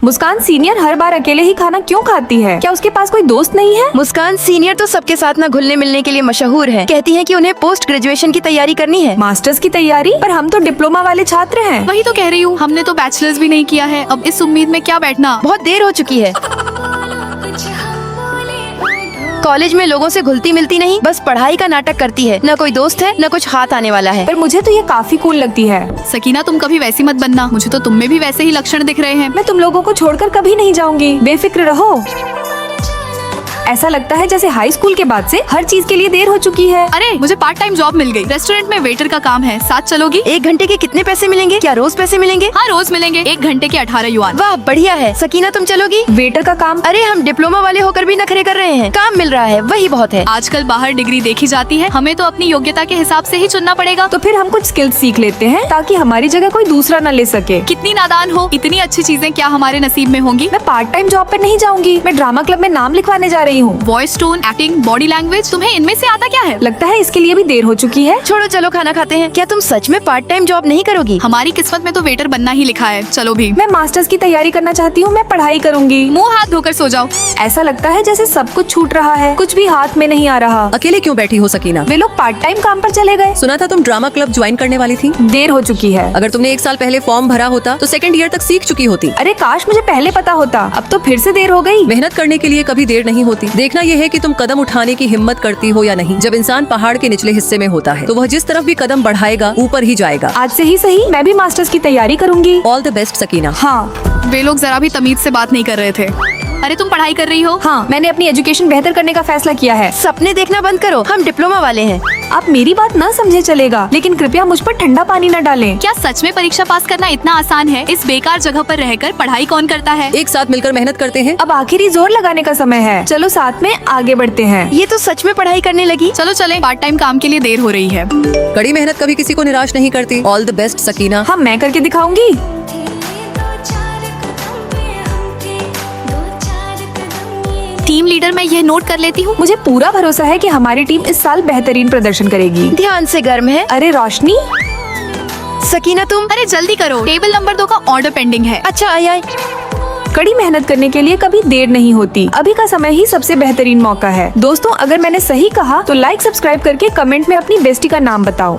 मुस्कान senior हर बार अकेले ही खाना क्यों खाती है? क्या उसके पास कोई दोस्त नहीं है? मुस्कान सीनियर तो सबके साथ न घुलने मिलने के लिए मशहूर है। कहती है कि उन्हें पोस्ट ग्रेजुएशन की तैयारी करनी है। मास्टर्स की तैयारी? पर हम तो डिप्लोमा वाले छात्र हैं। वही तो कह रही हूँ, हमने तो बैचलर्स भी नहीं किया है। अब इस उम्मीद में क्या बैठना। बहुत देर हो चुकी है। कॉलेज में लोगों से घुलती मिलती नहीं, बस पढ़ाई का नाटक करती है। न कोई दोस्त है, न कुछ हाथ आने वाला है। पर मुझे तो ये काफी कूल लगती है। सकीना, तुम कभी वैसी मत बनना। मुझे तो तुम में भी वैसे ही लक्षण दिख रहे हैं। मैं तुम लोगों को छोड़कर कभी नहीं जाऊंगी, बेफिक्र रहो। ऐसा लगता है जैसे हाई स्कूल के बाद से हर चीज के लिए देर हो चुकी है। अरे, मुझे पार्ट टाइम जॉब मिल गई। रेस्टोरेंट में वेटर का काम है। साथ चलोगी? 1 घंटे के कितने पैसे मिलेंगे? क्या रोज पैसे मिलेंगे? हाँ, रोज मिलेंगे। 1 घंटे के 18 युआन। वाह, बढ़िया है। सकीना, तुम चलोगी? वेटर का काम? अरे, हम डिप्लोमा वाले होकर भी नखरे कर रहे हैं। काम मिल रहा है, वही बहुत है। आजकल बाहर डिग्री देखी जाती है, हमें तो अपनी योग्यता के हिसाब से ही चुनना पड़ेगा। तो फिर हम कुछ स्किल्स सीख लेते हैं ताकि हमारी जगह कोई दूसरा न ले सके। कितनी नादान हो, इतनी अच्छी चीजें क्या हमारे नसीब में होंगी? मैं पार्ट टाइम जॉब पर नहीं जाऊंगी। मैं ड्रामा क्लब में नाम लिखवाने जा रही हूँ। Voice tone, acting, body language, तुम्हें इनमें से आता क्या है? लगता है इसके लिए भी देर हो चुकी है। छोड़ो, चलो खाना खाते हैं। क्या तुम सच में पार्ट टाइम जॉब नहीं करोगी? हमारी किस्मत में तो वेटर बनना ही लिखा है। चलो भी। मैं मास्टर्स की तैयारी करना चाहती हूँ। मैं पढ़ाई करूंगी। मुंह हाथ धोकर सो जाओ। ऐसा लगता है जैसे सब कुछ छूट रहा है, कुछ भी हाथ में नहीं आ रहा। अकेले क्यों बैठी हो सकीना? वे लोग पार्ट टाइम काम पर चले गए। सुना था तुम ड्रामा क्लब ज्वाइन करने वाली थी। देर हो चुकी है। अगर तुमने 1 साल पहले फॉर्म भरा होता तो 2nd ईयर तक सीख चुकी होती। अरे काश मुझे पहले पता होता। अब तो फिर से देर हो गई। मेहनत करने के लिए कभी देर नहीं होती। देखना यह है कि तुम कदम उठाने की हिम्मत करती हो या नहीं। जब इंसान पहाड़ के निचले हिस्से में होता है तो वह जिस तरफ भी कदम बढ़ाएगा ऊपर ही जाएगा। आज से ही सही, मैं भी मास्टर्स की तैयारी करूंगी। All the best Sakina. हाँ। वे लोग जरा भी तमीज से बात नहीं कर रहे थे। अरे, तुम पढ़ाई कर रही हो? हाँ, मैंने अपनी एजुकेशन बेहतर करने का फैसला किया है। सपने देखना बंद करो, हम डिप्लोमा वाले हैं। आप मेरी बात न समझे चलेगा, लेकिन कृपया मुझ पर ठंडा पानी न डालें। क्या सच में परीक्षा पास करना इतना आसान है? इस बेकार जगह पर रहकर पढ़ाई कौन करता है? एक साथ मिलकर मेहनत करते हैं। अब आखिरी जोर लगाने का समय है। चलो साथ में आगे बढ़ते हैं। ये तो सच में पढ़ाई करने लगी। चलो चले, पार्ट टाइम काम के लिए देर हो रही है। कड़ी मेहनत कभी किसी को निराश नहीं करती। All the best Sakina. हाँ, मैं करके दिखाऊंगी। टीम लीडर मैं यह नोट कर लेती हूँ। मुझे पूरा भरोसा है कि हमारी टीम इस साल बेहतरीन प्रदर्शन करेगी। ध्यान से गर्म है। अरे रोशनी। सकीना, तुम? अरे जल्दी करो, टेबल नंबर 2 का ऑर्डर पेंडिंग है। अच्छा, आई। कड़ी मेहनत करने के लिए कभी देर नहीं होती। अभी का समय ही सबसे बेहतरीन मौका है। दोस्तों, अगर मैंने सही कहा तो लाइक सब्सक्राइब करके कमेंट में अपनी बेस्टी का नाम बताओ।